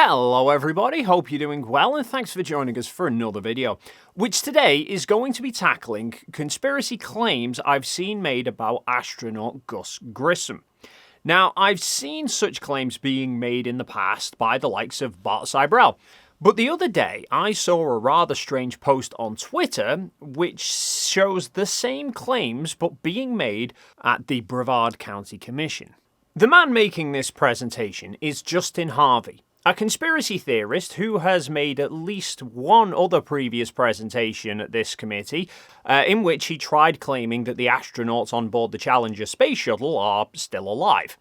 Hello everybody, hope you're doing well and thanks for joining us for another video, which today is going to be tackling conspiracy claims I've seen made about astronaut Gus Grissom. Now, I've seen such claims being made in the past by the likes of Bart Cybrell, but the other day I saw a rather strange post on Twitter which shows the same claims but being made at the Brevard County Commission. The man making this presentation is Justin Harvey, a conspiracy theorist who has made at least one other previous presentation at this committee, in which he tried claiming that the astronauts on board the Challenger space shuttle are still alive.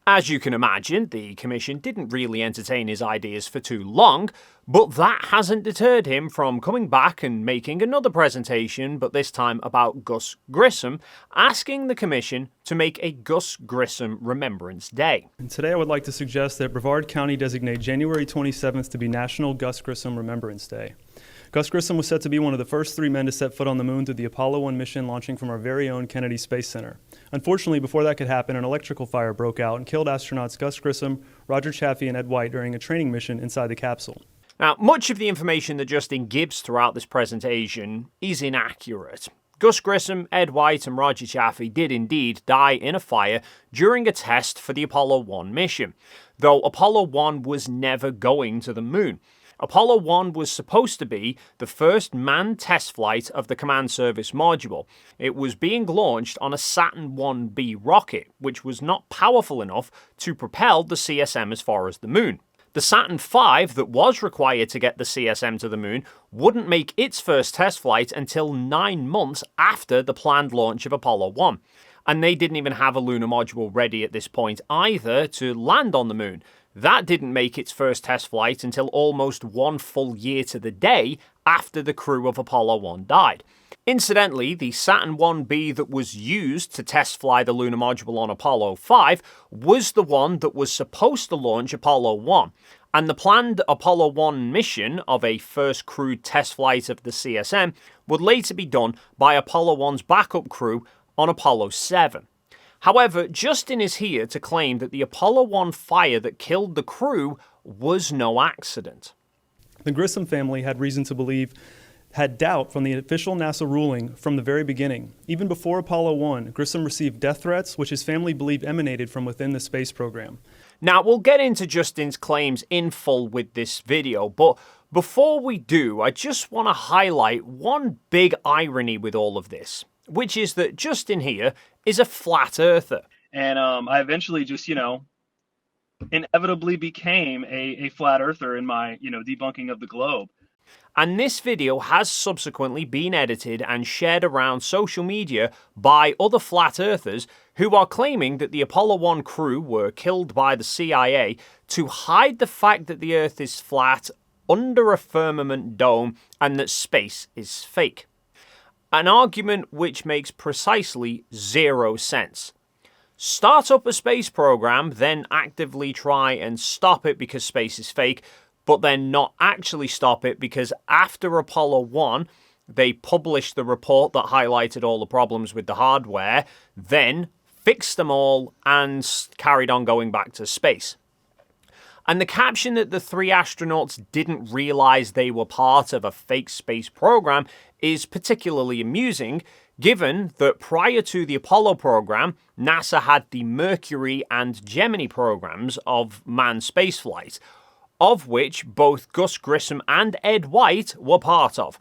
As you can imagine, the commission didn't really entertain his ideas for too long, but that hasn't deterred him from coming back and making another presentation, but this time about Gus Grissom, asking the commission to make a Gus Grissom Remembrance Day. And today I would like to suggest that Brevard County designate January 27th to be National Gus Grissom Remembrance Day. Gus Grissom was said to be one of the first 3 men to set foot on the moon through the Apollo 1 mission launching from our very own Kennedy Space Center. Unfortunately, before that could happen, an electrical fire broke out and killed astronauts Gus Grissom, Roger Chaffee, and Ed White during a training mission inside the capsule. Now, much of the information that Justin gives throughout this presentation is inaccurate. Gus Grissom, Ed White, and Roger Chaffee did indeed die in a fire during a test for the Apollo 1 mission, though Apollo 1 was never going to the moon. Apollo 1 was supposed to be the first manned test flight of the Command Service module. It was being launched on a Saturn 1B rocket, which was not powerful enough to propel the CSM as far as the moon. The Saturn V that was required to get the CSM to the moon wouldn't make its first test flight until 9 months after the planned launch of Apollo 1. And they didn't even have a lunar module ready at this point either to land on the moon. That didn't make its first test flight until almost 1 full year to the day after the crew of Apollo 1 died. Incidentally, the Saturn 1B that was used to test fly the lunar module on Apollo 5 was the one that was supposed to launch Apollo 1, and the planned Apollo 1 mission of a first crewed test flight of the CSM would later be done by Apollo 1's backup crew on Apollo 7. However, Justin is here to claim that the Apollo 1 fire that killed the crew was no accident. The Grissom family had doubt from the official NASA ruling from the very beginning. Even before Apollo 1, Grissom received death threats, which his family believed emanated from within the space program. Now, we'll get into Justin's claims in full with this video, but before we do, I just want to highlight one big irony with all of this, which is that Justin here is a flat earther. And I eventually just, inevitably became a flat earther in my, debunking of the globe. And this video has subsequently been edited and shared around social media by other flat earthers who are claiming that the Apollo 1 crew were killed by the CIA to hide the fact that the Earth is flat under a firmament dome and that space is fake. An argument which makes precisely zero sense. Start up a space program, then actively try and stop it because space is fake, but then not actually stop it because after Apollo 1, they published the report that highlighted all the problems with the hardware, then fixed them all and carried on going back to space. And the caption that the 3 astronauts didn't realize they were part of a fake space program is particularly amusing, given that prior to the Apollo program, NASA had the Mercury and Gemini programs of manned spaceflight, of which both Gus Grissom and Ed White were part of.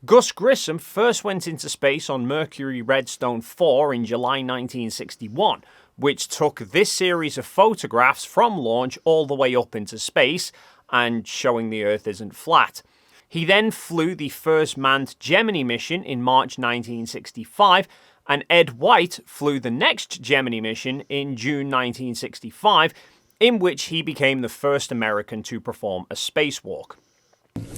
Gus Grissom first went into space on Mercury Redstone 4 in July 1961, which took this series of photographs from launch all the way up into space and showing the Earth isn't flat. He then flew the first manned Gemini mission in March 1965, and Ed White flew the next Gemini mission in June 1965, in which he became the first American to perform a spacewalk.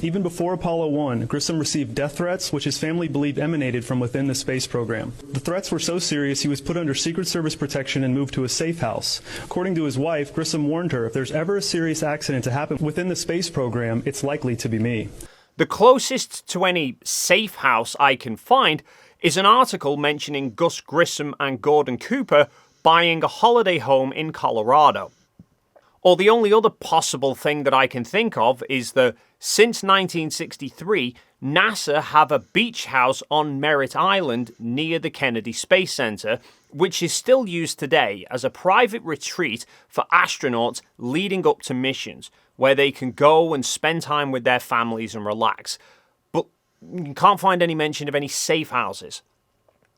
Even before Apollo 1, Grissom received death threats, which his family believed emanated from within the space program. The threats were so serious he was put under Secret Service protection and moved to a safe house. According to his wife, Grissom warned her, if there's ever a serious accident to happen within the space program, it's likely to be me. The closest to any safe house I can find is an article mentioning Gus Grissom and Gordon Cooper buying a holiday home in Colorado. Or the only other possible thing that I can think of is that since 1963, NASA have a beach house on Merritt Island near the Kennedy Space Center, which is still used today as a private retreat for astronauts leading up to missions, where they can go and spend time with their families and relax. But you can't find any mention of any safe houses.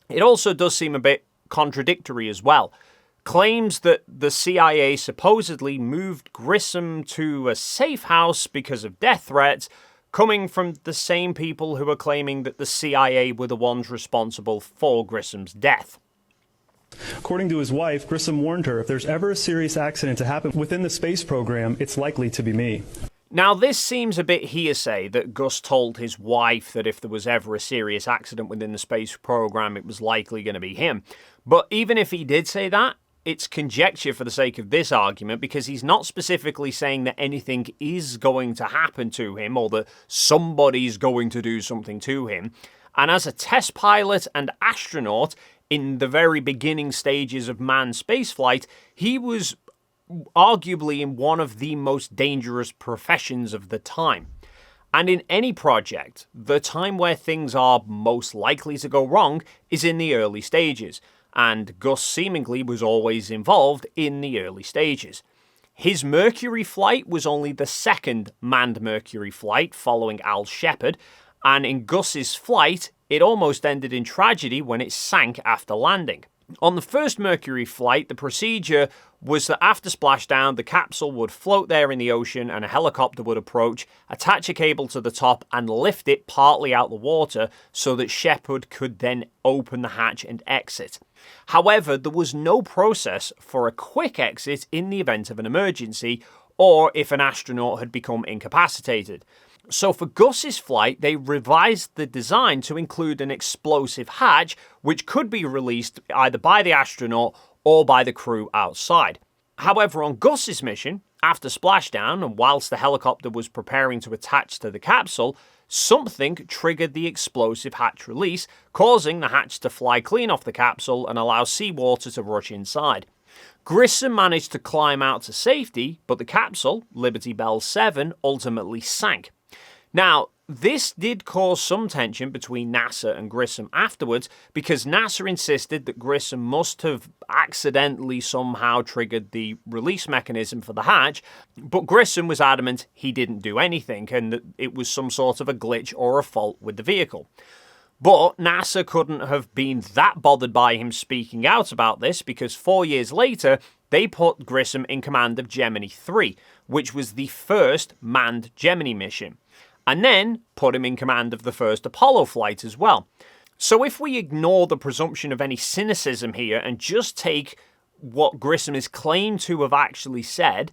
It also does seem a bit contradictory as well. Claims that the CIA supposedly moved Grissom to a safe house because of death threats, coming from the same people who are claiming that the CIA were the ones responsible for Grissom's death. According to his wife, Grissom warned her, if there's ever a serious accident to happen within the space program, it's likely to be me. Now, this seems a bit hearsay that Gus told his wife that if there was ever a serious accident within the space program, it was likely going to be him. But even if he did say that, it's conjecture for the sake of this argument, because he's not specifically saying that anything is going to happen to him or that somebody's going to do something to him. And as a test pilot and astronaut in the very beginning stages of manned spaceflight, he was arguably in one of the most dangerous professions of the time. And in any project, the time where things are most likely to go wrong is in the early stages, and Gus seemingly was always involved in the early stages. His Mercury flight was only the second manned Mercury flight following Al Shepard, and in Gus's flight, it almost ended in tragedy when it sank after landing. On the first Mercury flight, the procedure was that after splashdown, the capsule would float there in the ocean and a helicopter would approach, attach a cable to the top and lift it partly out the water so that Shepard could then open the hatch and exit. However, there was no process for a quick exit in the event of an emergency or if an astronaut had become incapacitated. So for Gus's flight, they revised the design to include an explosive hatch which could be released either by the astronaut or by the crew outside. However, on Gus's mission, after splashdown and whilst the helicopter was preparing to attach to the capsule, something triggered the explosive hatch release, causing the hatch to fly clean off the capsule and allow seawater to rush inside. Grissom managed to climb out to safety, but the capsule, Liberty Bell 7, ultimately sank. Now, this did cause some tension between NASA and Grissom afterwards, because NASA insisted that Grissom must have accidentally somehow triggered the release mechanism for the hatch, but Grissom was adamant he didn't do anything and that it was some sort of a glitch or a fault with the vehicle. But NASA couldn't have been that bothered by him speaking out about this, because 4 years later, they put Grissom in command of Gemini 3, which was the first manned Gemini mission, and then put him in command of the first Apollo flight as well. So if we ignore the presumption of any cynicism here and just take what Grissom is claimed to have actually said,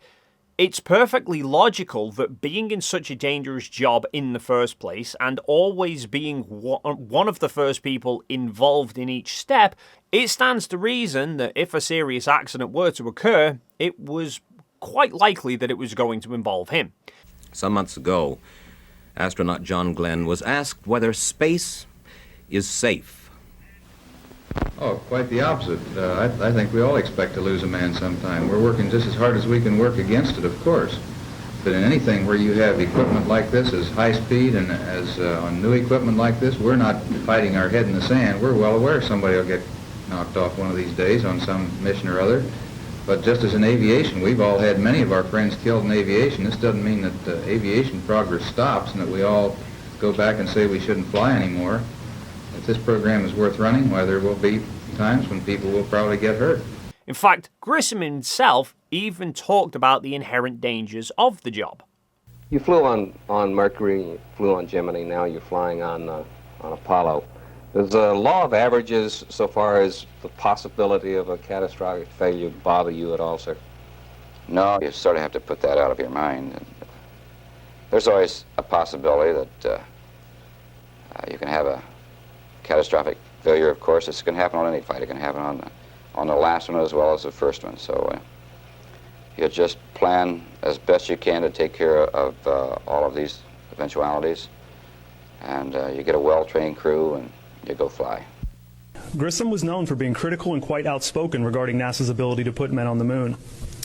it's perfectly logical that being in such a dangerous job in the first place and always being one of the first people involved in each step, it stands to reason that if a serious accident were to occur, it was quite likely that it was going to involve him. Some months ago, astronaut John Glenn was asked whether space is safe. Oh, quite the opposite. I think we all expect to lose a man sometime. We're working just as hard as we can work against it, of course. But in anything where you have equipment like this as high speed and as on new equipment like this, we're not fighting our head in the sand. We're well aware somebody will get knocked off one of these days on some mission or other. But just as in aviation, we've all had many of our friends killed in aviation. This doesn't mean that aviation progress stops and that we all go back and say we shouldn't fly anymore. If this program is worth running, why, there will be times when people will probably get hurt. In fact, Grissom himself even talked about the inherent dangers of the job. You flew on Mercury, you flew on Gemini, now you're flying on Apollo. Does the law of averages, so far as the possibility of a catastrophic failure, bother you at all, sir? No, you sort of have to put that out of your mind. And there's always a possibility that you can have a catastrophic failure, of course. This can happen on any flight. It can happen on the last one as well as the first one. So you just plan as best you can to take care of all of these eventualities. And you get a well-trained crew and you go fly. Grissom was known for being critical and quite outspoken regarding NASA's ability to put men on the moon.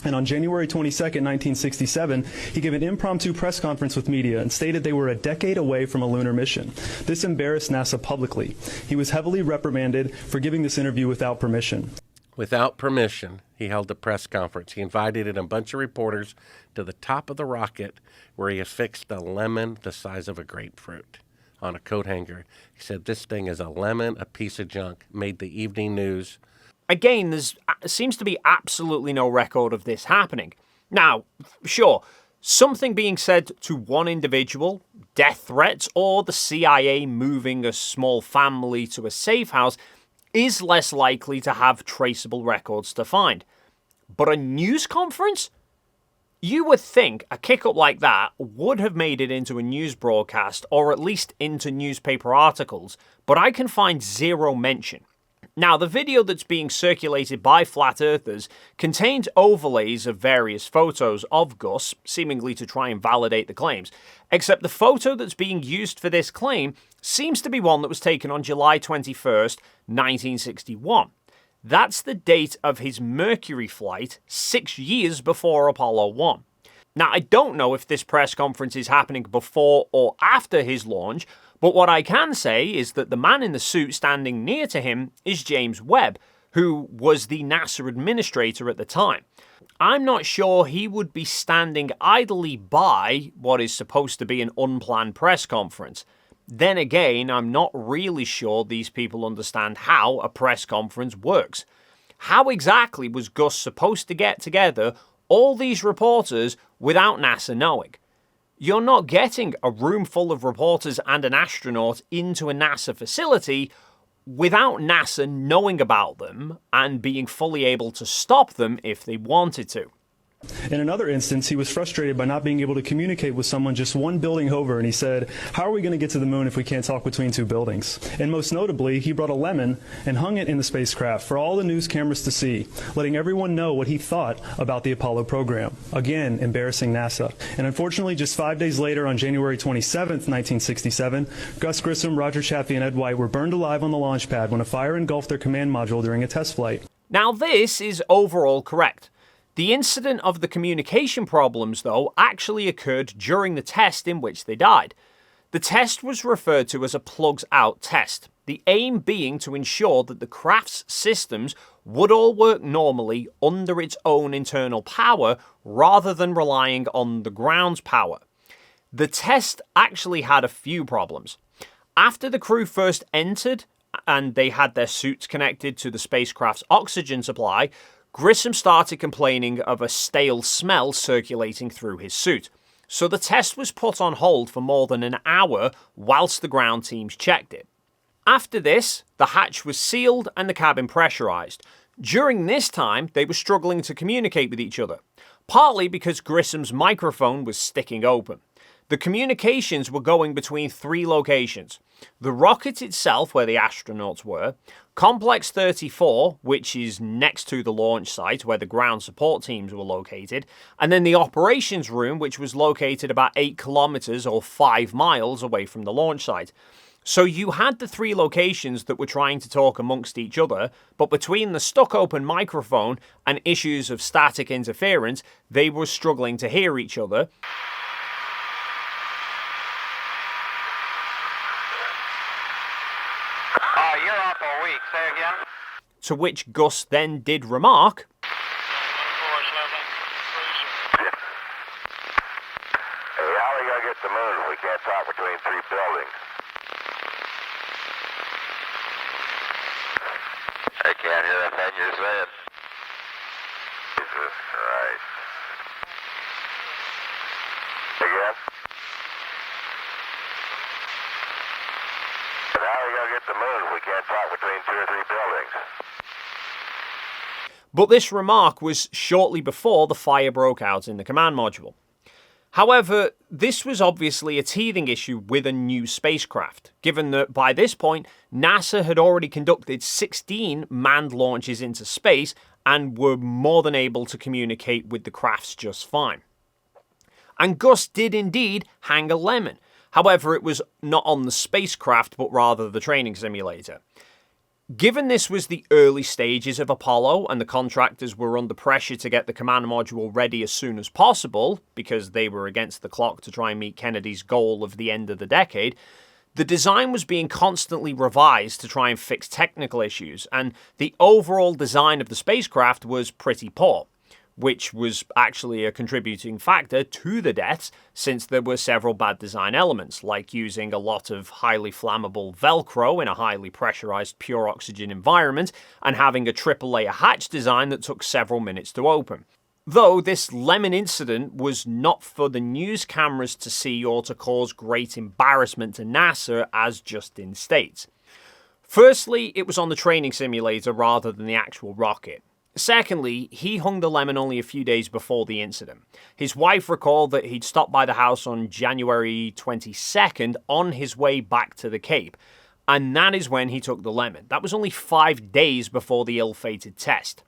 And on January 22, 1967, he gave an impromptu press conference with media and stated they were a decade away from a lunar mission. This embarrassed NASA publicly. He was heavily reprimanded for giving this interview without permission. Without permission, he held a press conference. He invited in a bunch of reporters to the top of the rocket where he affixed a lemon the size of a grapefruit on a coat hanger. He said, "This thing is a lemon, a piece of junk," made the evening news. Again, there seems to be absolutely no record of this happening. Now, sure, something being said to one individual, death threats, or the CIA moving a small family to a safe house is less likely to have traceable records to find. But a news conference? You would think a kick-up like that would have made it into a news broadcast or at least into newspaper articles, but I can find zero mention. Now, the video that's being circulated by flat earthers contains overlays of various photos of Gus, seemingly to try and validate the claims, except the photo that's being used for this claim seems to be one that was taken on July 21st, 1961. That's the date of his Mercury flight 6 years before Apollo 1. Now, I don't know if this press conference is happening before or after his launch, but what I can say is that the man in the suit standing near to him is James Webb, who was the NASA administrator at the time. I'm not sure he would be standing idly by what is supposed to be an unplanned press conference. Then again, I'm not really sure these people understand how a press conference works. How exactly was Gus supposed to get together all these reporters without NASA knowing? You're not getting a room full of reporters and an astronaut into a NASA facility without NASA knowing about them and being fully able to stop them if they wanted to. In another instance, he was frustrated by not being able to communicate with someone just one building over, and he said, "How are we going to get to the moon if we can't talk between two buildings?" And most notably, he brought a lemon and hung it in the spacecraft for all the news cameras to see, letting everyone know what he thought about the Apollo program. Again, embarrassing NASA. And unfortunately, just 5 days later, on January 27th, 1967, Gus Grissom, Roger Chaffee, and Ed White were burned alive on the launch pad when a fire engulfed their command module during a test flight. Now, this is overall correct. The incident of the communication problems, though, actually occurred during the test in which they died. The test was referred to as a plugs-out test, the aim being to ensure that the craft's systems would all work normally under its own internal power rather than relying on the ground's power. The test actually had a few problems. After the crew first entered and they had their suits connected to the spacecraft's oxygen supply, Grissom started complaining of a stale smell circulating through his suit, so the test was put on hold for more than an hour whilst the ground teams checked it. After this, the hatch was sealed and the cabin pressurized. During this time, they were struggling to communicate with each other, partly because Grissom's microphone was sticking open. The communications were going between 3 locations: the rocket itself, where the astronauts were, Complex 34, which is next to the launch site where the ground support teams were located, and then the operations room, which was located about 8 kilometers or 5 miles away from the launch site. So you had the 3 locations that were trying to talk amongst each other, but between the stuck open microphone and issues of static interference, they were struggling to hear each other. You're off a week. Say again? To which Gus then did remark, Hey, how are we going to get to the moon if we can't talk between 3 buildings? I can't hear a thing you're saying. Jesus Christ. Again? But how are we going to get to the moon if we can't talk between 2 or 3 buildings? but this remark was shortly before the fire broke out in the command module. However, this was obviously a teething issue with a new spacecraft, given that by this point, NASA had already conducted 16 manned launches into space and were more than able to communicate with the crafts just fine. And Gus did indeed hang a lemon. However, it was not on the spacecraft, but rather the training simulator. Given this was the early stages of Apollo and the contractors were under pressure to get the command module ready as soon as possible, because they were against the clock to try and meet Kennedy's goal of the end of the decade, the design was being constantly revised to try and fix technical issues, and the overall design of the spacecraft was pretty poor, which was actually a contributing factor to the deaths, since there were several bad design elements, like using a lot of highly flammable Velcro in a highly pressurized pure oxygen environment, and having a triple layer hatch design that took several minutes to open. Though this lemon incident was not for the news cameras to see or to cause great embarrassment to NASA, as Justin states. Firstly, it was on the training simulator rather than the actual rocket. Secondly, he hung the lemon only a few days before the incident. His wife recalled that he'd stopped by the house on January 22nd on his way back to the Cape, and that is when he took the lemon. That was only 5 days before the ill-fated test.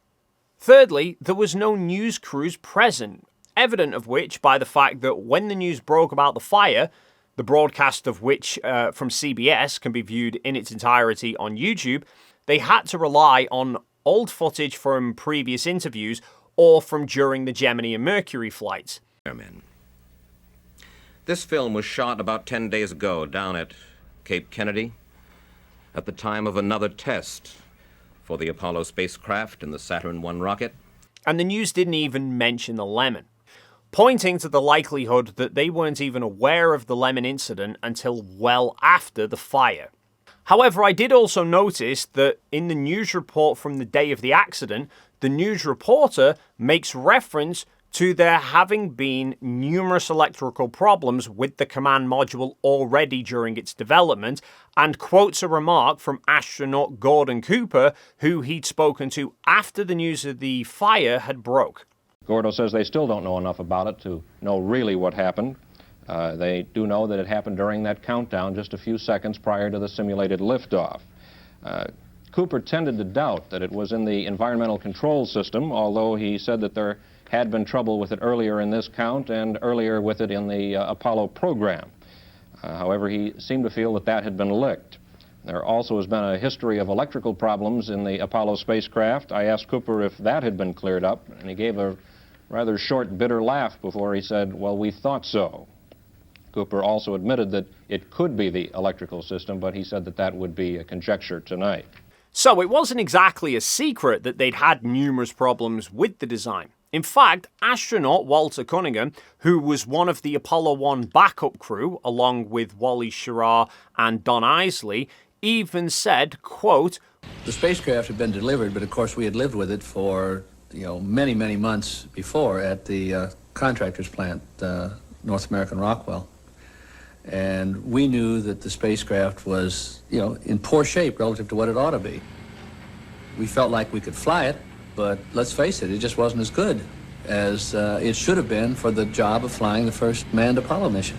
Thirdly, there was no news crews present, evident of which by the fact that when the news broke about the fire, the broadcast of which from CBS can be viewed in its entirety on YouTube, they had to rely on old footage from previous interviews or from during the Gemini and Mercury flights. This film was shot about 10 days ago down at Cape Kennedy at the time of another test for the Apollo spacecraft and the Saturn I rocket. And the news didn't even mention the lemon, pointing to the likelihood that they weren't even aware of the lemon incident until well after the fire. However, I did also notice that in the news report from the day of the accident, the news reporter makes reference to there having been numerous electrical problems with the command module already during its development, and quotes a remark from astronaut Gordon Cooper, who he'd spoken to after the news of the fire had broke. Gordo says they still don't know enough about it to know really what happened. They do know that it happened during that countdown just a few seconds prior to the simulated liftoff. Cooper tended to doubt that it was in the environmental control system, although he said that there had been trouble with it earlier in this count and earlier with it in the Apollo program. However, he seemed to feel that that had been licked. There also has been a history of electrical problems in the Apollo spacecraft. I asked Cooper if that had been cleared up, and he gave a rather short, bitter laugh before he said, "Well, we thought so." Cooper also admitted that it could be the electrical system, but he said that that would be a conjecture tonight. So it wasn't exactly a secret that they'd had numerous problems with the design. In fact, astronaut Walter Cunningham, who was one of the Apollo 1 backup crew, along with Wally Schirra and Don Isley, even said, quote, "The spacecraft had been delivered, but of course we had lived with it for, many, many months before at the contractor's plant, North American Rockwell. And we knew that the spacecraft was, in poor shape relative to what it ought to be. We felt like we could fly it, but let's face it, it just wasn't as good as it should have been for the job of flying the first manned Apollo mission."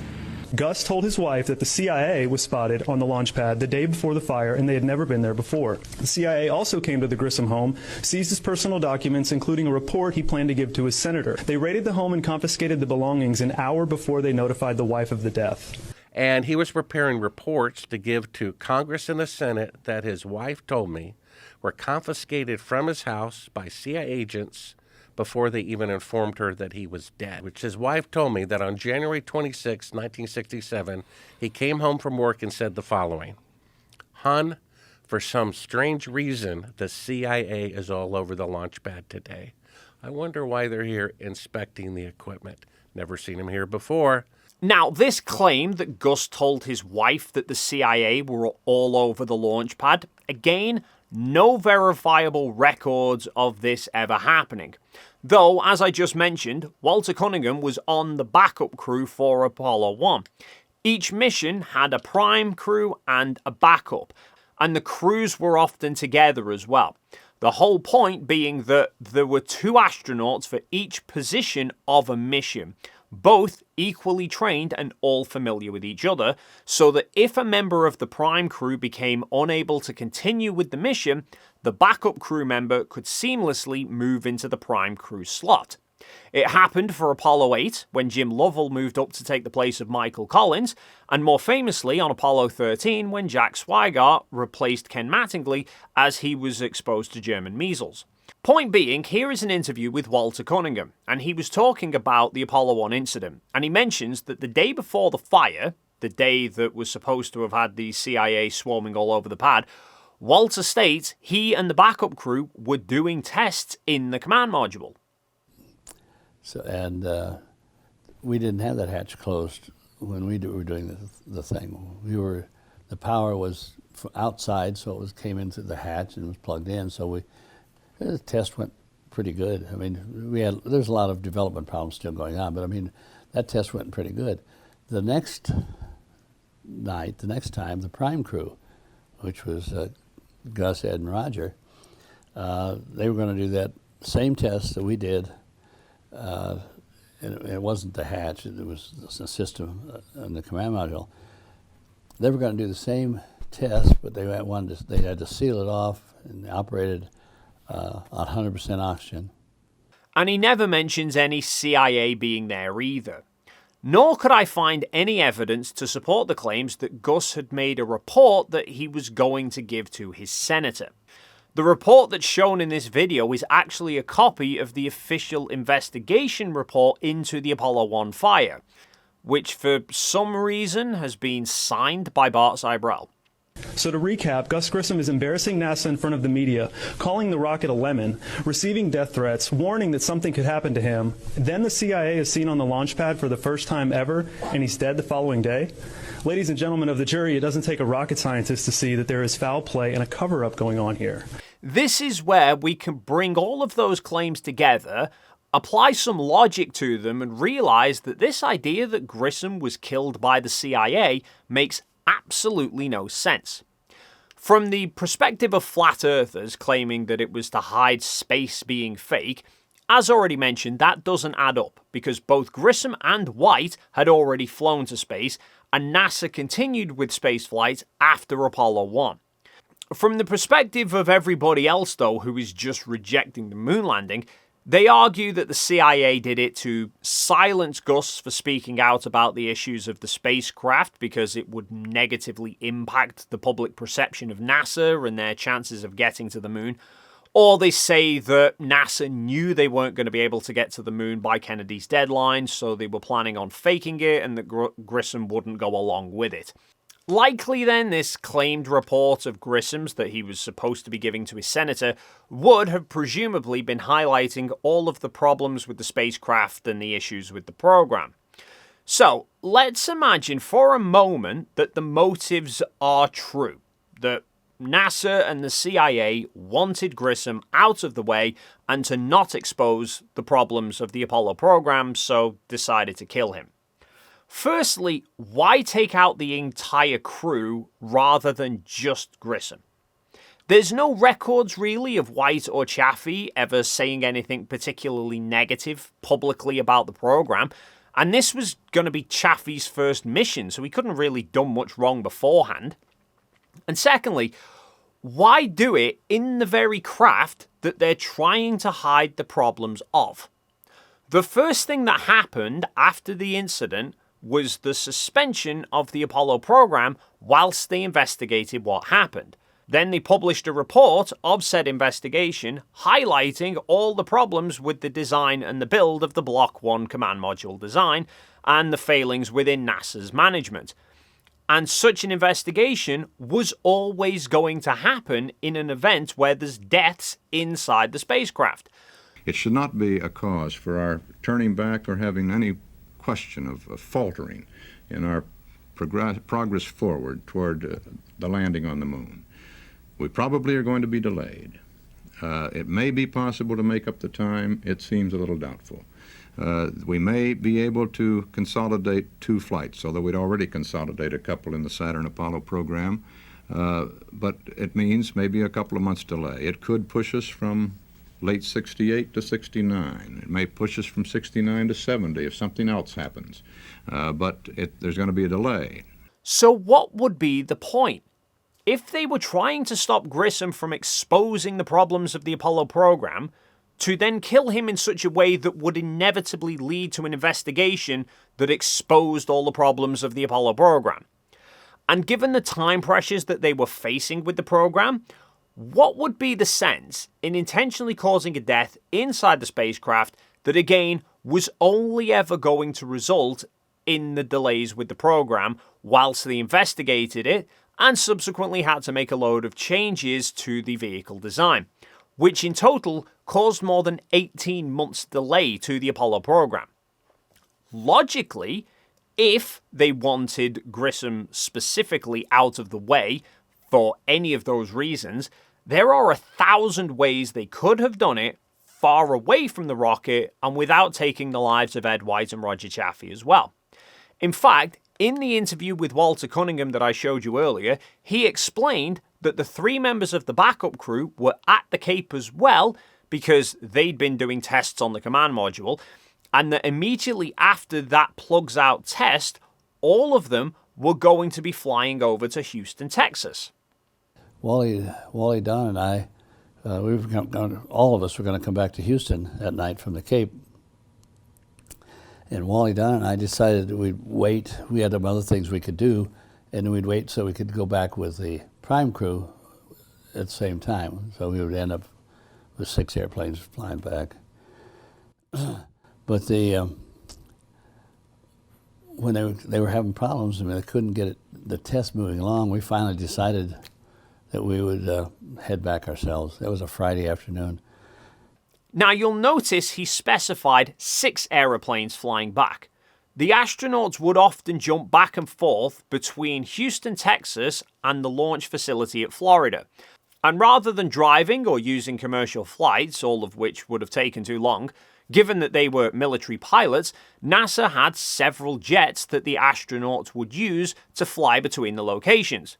Gus told his wife that the CIA was spotted on the launch pad the day before the fire and they had never been there before. The CIA also came to the Grissom home, seized his personal documents, including a report he planned to give to his senator. They raided the home and confiscated the belongings an hour before they notified the wife of the death. And he was preparing reports to give to Congress and the Senate that his wife told me were confiscated from his house by CIA agents before they even informed her that he was dead. Which his wife told me that on January 26, 1967, he came home from work and said the following: "Hun, for some strange reason, the CIA is all over the launch pad today. I wonder why they're here inspecting the equipment. Never seen them here before." Now, this claim that Gus told his wife that the CIA were all over the launch pad, again, no verifiable records of this ever happening. Though, as I just mentioned, Walter Cunningham was on the backup crew for Apollo 1. Each mission had a prime crew and a backup, and the crews were often together as well. The whole point being that there were 2 astronauts for each position of a mission, both equally trained and all familiar with each other, so that if a member of the prime crew became unable to continue with the mission, the backup crew member could seamlessly move into the prime crew slot. It happened for Apollo 8, when Jim Lovell moved up to take the place of Michael Collins, and more famously on Apollo 13, when Jack Swigart replaced Ken Mattingly as he was exposed to German measles. Point being, here is an interview with Walter Cunningham, and he was talking about the Apollo 1 incident, and he mentions that the day before the fire, the day that was supposed to have had the CIA swarming all over the pad, Walter states he and the backup crew were doing tests in the command module. So, and we didn't have that hatch closed when we were doing the thing. The power was outside, so came into the hatch and was plugged in. So the test went pretty good. I mean, there's a lot of development problems still going on, but I mean, that test went pretty good. The next night, the next time, the prime crew, which was Gus, Ed, and Roger, they were going to do that same test that we did. And it wasn't the hatch, it was the system in the command module. They were going to do the same test, but they had to seal it off, and they operated on 100% oxygen. And he never mentions any CIA being there either. Nor could I find any evidence to support the claims that Gus had made a report that he was going to give to his senator. The report that's shown in this video is actually a copy of the official investigation report into the Apollo 1 fire, which for some reason has been signed by Bart Sibrel. So to recap, Gus Grissom is embarrassing NASA in front of the media, calling the rocket a lemon, receiving death threats, warning that something could happen to him. Then the CIA is seen on the launch pad for the first time ever, and he's dead the following day. Ladies and gentlemen of the jury, it doesn't take a rocket scientist to see that there is foul play and a cover-up going on here. This is where we can bring all of those claims together, apply some logic to them, and realize that this idea that Grissom was killed by the CIA makes absolutely no sense. From the perspective of flat earthers claiming that it was to hide space being fake, as already mentioned, that doesn't add up because both Grissom and White had already flown to space, and NASA continued with spaceflight after Apollo 1. From the perspective of everybody else, though, who is just rejecting the moon landing, they argue that the CIA did it to silence Gus for speaking out about the issues of the spacecraft because it would negatively impact the public perception of NASA and their chances of getting to the moon. Or they say that NASA knew they weren't going to be able to get to the moon by Kennedy's deadline, so they were planning on faking it and that Grissom wouldn't go along with it. Likely then, this claimed report of Grissom's that he was supposed to be giving to his senator would have presumably been highlighting all of the problems with the spacecraft and the issues with the program. So, let's imagine for a moment that the motives are true, that NASA and the CIA wanted Grissom out of the way and to not expose the problems of the Apollo program, so decided to kill him. Firstly, why take out the entire crew rather than just Grissom? There's no records really of White or Chaffee ever saying anything particularly negative publicly about the program, and this was going to be Chaffee's first mission, so he couldn't really done much wrong beforehand. And secondly, why do it in the very craft that they're trying to hide the problems of? The first thing that happened after the incident was the suspension of the Apollo program whilst they investigated what happened. Then they published a report of said investigation highlighting all the problems with the design and the build of the Block 1 command module design and the failings within NASA's management. And such an investigation was always going to happen in an event where there's deaths inside the spacecraft. It should not be a cause for our turning back or having any question of faltering in our progress forward toward the landing on the moon. We probably are going to be delayed. It may be possible to make up the time. It seems a little doubtful. We may be able to consolidate 2 flights, although we'd already consolidated a couple in the Saturn Apollo program, but it means maybe a couple of months delay. It could push us from late 68 to 69. It may push us from 69 to 70 if something else happens, but there's going to be a delay. So what would be the point? If they were trying to stop Grissom from exposing the problems of the Apollo program, to then kill him in such a way that would inevitably lead to an investigation that exposed all the problems of the Apollo program. And given the time pressures that they were facing with the program, what would be the sense in intentionally causing a death inside the spacecraft that again was only ever going to result in the delays with the program whilst they investigated it and subsequently had to make a load of changes to the vehicle design, which in total caused more than 18 months delay to the Apollo program? Logically, if they wanted Grissom specifically out of the way for any of those reasons, there are 1,000 ways they could have done it far away from the rocket and without taking the lives of Ed White and Roger Chaffee as well. In fact, in the interview with Walter Cunningham that I showed you earlier, he explained that the 3 members of the backup crew were at the Cape as well because they'd been doing tests on the command module, and that immediately after that plugs out test, all of them were going to be flying over to Houston, Texas. Wally Don and I, all of us were going to come back to Houston at night from the Cape. And Wally Don and I decided that we'd wait. We had some other things we could do, and we'd wait so we could go back with the prime crew at the same time. So we would end up with 6 airplanes flying back. But when they were having problems, I mean, they couldn't get the test moving along, we finally decided that we would head back ourselves. That was a Friday afternoon. Now you'll notice he specified 6 aeroplanes flying back. The astronauts would often jump back and forth between Houston, Texas and the launch facility at Florida. And rather than driving or using commercial flights, all of which would have taken too long, given that they were military pilots, NASA had several jets that the astronauts would use to fly between the locations.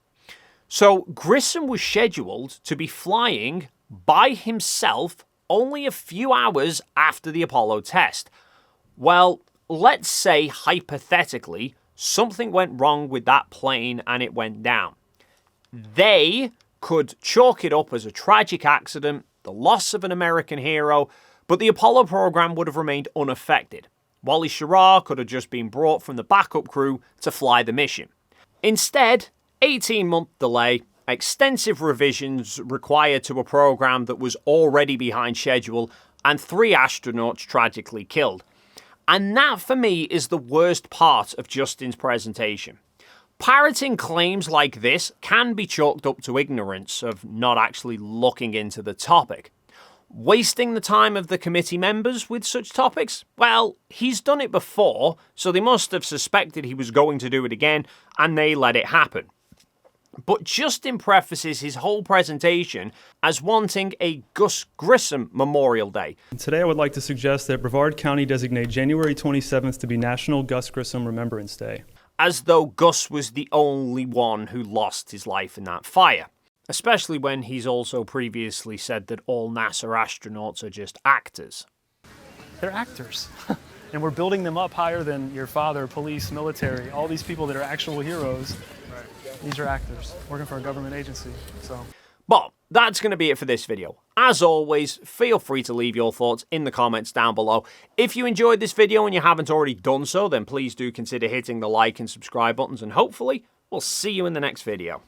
So Grissom was scheduled to be flying by himself only a few hours after the Apollo test. Well, let's say hypothetically something went wrong with that plane and it went down. They could chalk it up as a tragic accident, the loss of an American hero, but the Apollo program would have remained unaffected. Wally Schirra could have just been brought from the backup crew to fly the mission. Instead, 18-month delay, extensive revisions required to a program that was already behind schedule, and 3 astronauts tragically killed. And that, for me, is the worst part of Justin's presentation. Parroting claims like this can be chalked up to ignorance of not actually looking into the topic. Wasting the time of the committee members with such topics? Well, he's done it before, so they must have suspected he was going to do it again, and they let it happen. But Justin prefaces his whole presentation as wanting a Gus Grissom Memorial Day. Today I would like to suggest that Brevard County designate January 27th to be National Gus Grissom Remembrance Day. As though Gus was the only one who lost his life in that fire. Especially when he's also previously said that all NASA astronauts are just actors. They're actors. And we're building them up higher than your father, police, military, all these people that are actual heroes. These are actors working for a government agency. But that's going to be it for this video. As always, feel free to leave your thoughts in the comments down below. If you enjoyed this video and you haven't already done so, then please do consider hitting the like and subscribe buttons, and hopefully we'll see you in the next video.